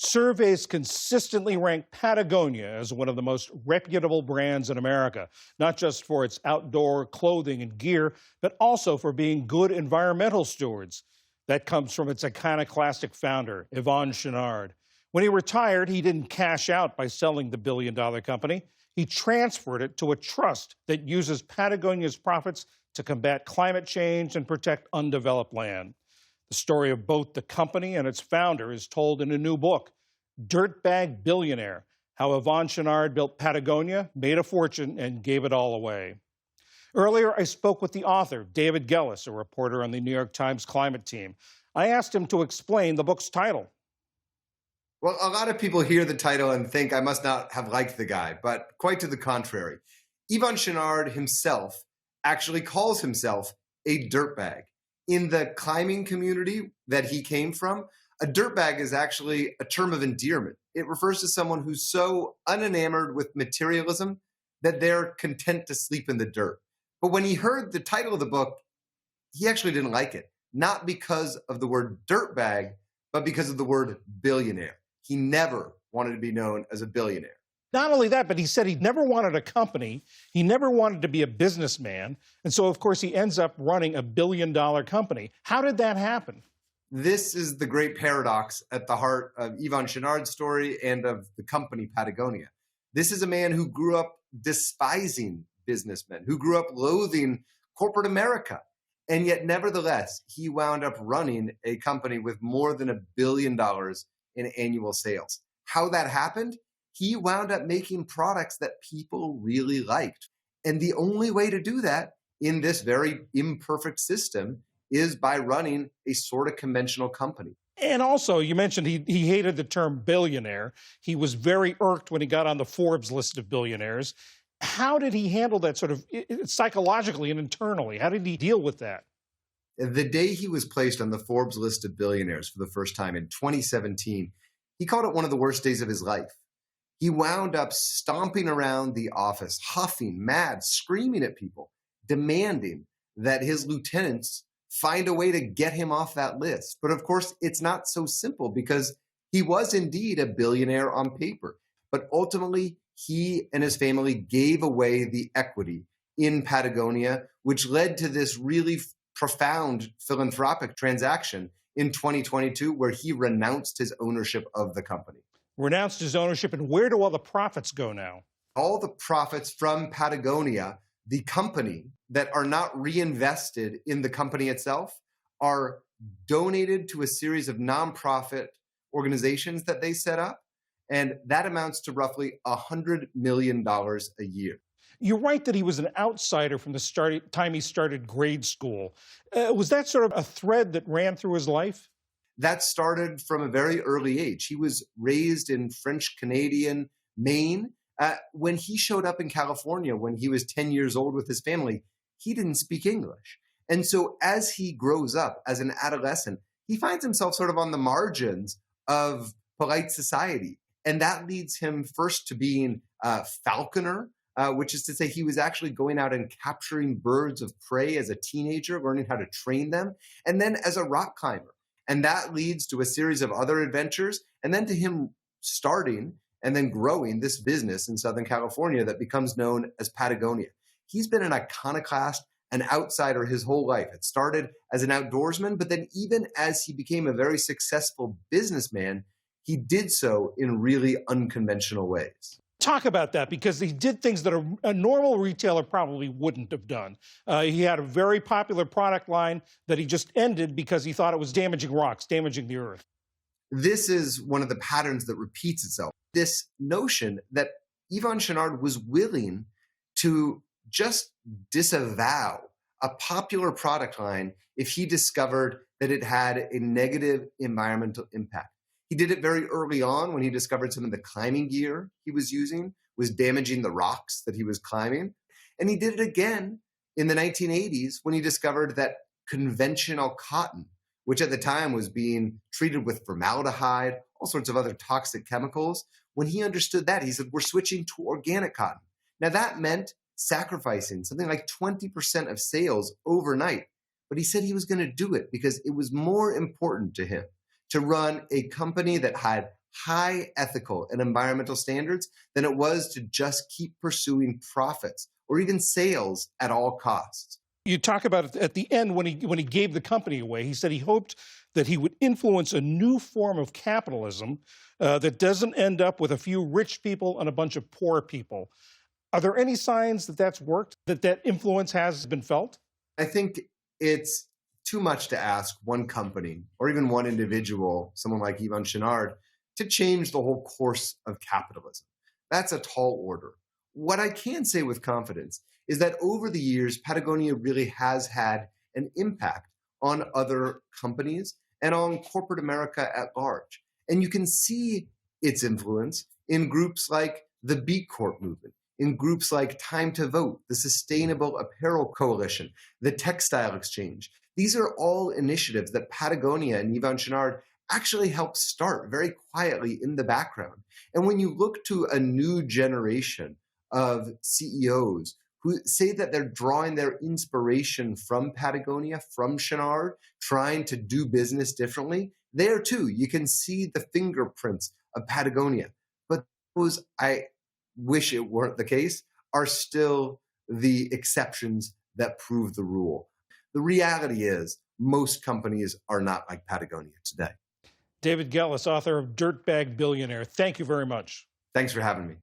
Surveys consistently rank Patagonia as one of the most reputable brands in America, not just for its outdoor clothing and gear, but also for being good environmental stewards. That comes from its iconoclastic founder, Yvon Chouinard. When he retired, he didn't cash out by selling the billion-dollar company. He transferred it to a trust that uses Patagonia's profits to combat climate change and protect undeveloped land. The story of both the company and its founder is told in a new book, Dirtbag Billionaire: How Yvon Chouinard Built Patagonia, Made a Fortune, and Gave It All Away. Earlier, I spoke with the author, David Gellis, a reporter on the New York Times climate team. I asked him to explain the book's title. Well, a lot of people hear the title and think I must not have liked the guy, but quite to the contrary. Yvon Chouinard himself actually calls himself a dirtbag. In the climbing community that he came from, a dirtbag is actually a term of endearment. It refers to someone who's so unenamored with materialism that they're content to sleep in the dirt. But when he heard the title of the book, he actually didn't like it. Not because of the word dirtbag, but because of the word billionaire. He never wanted to be known as a billionaire. Not only that, but he said he never wanted a company. He never wanted to be a businessman. And so, of course, he ends up running a billion-dollar company. How did that happen? This is the great paradox at the heart of Yvon Chouinard's story and of the company Patagonia. This is a man who grew up despising businessmen, who grew up loathing corporate America. And yet, nevertheless, he wound up running a company with more than $1 billion in annual sales. How that happened? He wound up making products that people really liked. And the only way to do that in this very imperfect system is by running a sort of conventional company. And also, you mentioned he hated the term billionaire. He was very irked when he got on the Forbes list of billionaires. How did he handle that sort of psychologically and internally? How did he deal with that? The day he was placed on the Forbes list of billionaires for the first time in 2017, he called it one of the worst days of his life. He wound up stomping around the office, huffing, mad, screaming at people, demanding that his lieutenants find a way to get him off that list. But of course, it's not so simple because he was indeed a billionaire on paper. But ultimately, he and his family gave away the equity in Patagonia, which led to this really profound philanthropic transaction in 2022 where he renounced his ownership of the company. Renounced his ownership, and where do all the profits go now? All the profits from Patagonia, the company, that are not reinvested in the company itself, are donated to a series of nonprofit organizations that they set up. And that amounts to roughly $100 million a year. You're right that he was an outsider from the time he started grade school. Was that sort of a thread that ran through his life? That started from a very early age. He was raised in French-Canadian Maine. When he showed up in California when he was 10 years old with his family, he didn't speak English. And so as he grows up as an adolescent, he finds himself sort of on the margins of polite society. And that leads him first to being a falconer, which is to say he was actually going out and capturing birds of prey as a teenager, learning how to train them, and then as a rock climber. And that leads to a series of other adventures, and then to him starting and then growing this business in Southern California that becomes known as Patagonia. He's been an iconoclast, an outsider his whole life. It started as an outdoorsman, but then even as he became a very successful businessman, he did so in really unconventional ways. Talk about that, because he did things that a normal retailer probably wouldn't have done. He had a very popular product line that he just ended because he thought it was damaging rocks, damaging the earth. This is one of the patterns that repeats itself. This notion that Yvon Chouinard was willing to just disavow a popular product line if he discovered that it had a negative environmental impact. He did it very early on when he discovered some of the climbing gear he was using was damaging the rocks that he was climbing. And he did it again in the 1980s when he discovered that conventional cotton, which at the time was being treated with formaldehyde, all sorts of other toxic chemicals. When he understood that, he said, we're switching to organic cotton. Now that meant sacrificing something like 20% of sales overnight. But he said he was going to do it because it was more important to him to run a company that had high ethical and environmental standards than it was to just keep pursuing profits or even sales at all costs. You talk about it at the end when he gave the company away. He said he hoped that he would influence a new form of capitalism that doesn't end up with a few rich people and a bunch of poor people. Are there any signs that that's worked, that influence has been felt? I think it's too much to ask one company or even one individual, someone like Yvon Chouinard, to change the whole course of capitalism. That's a tall order. What I can say with confidence is that over the years, Patagonia really has had an impact on other companies and on corporate America at large. And you can see its influence in groups like the B Corp movement, in groups like Time to Vote, the Sustainable Apparel Coalition, the Textile Exchange. These are all initiatives that Patagonia and Yvon Chouinard actually helped start very quietly in the background. And when you look to a new generation of CEOs who say that they're drawing their inspiration from Patagonia, from Chouinard, trying to do business differently, there too, you can see the fingerprints of Patagonia. But those, I wish it weren't the case, are still the exceptions that prove the rule. The reality is most companies are not like Patagonia today. David Gelles, author of Dirtbag Billionaire. Thank you very much. Thanks for having me.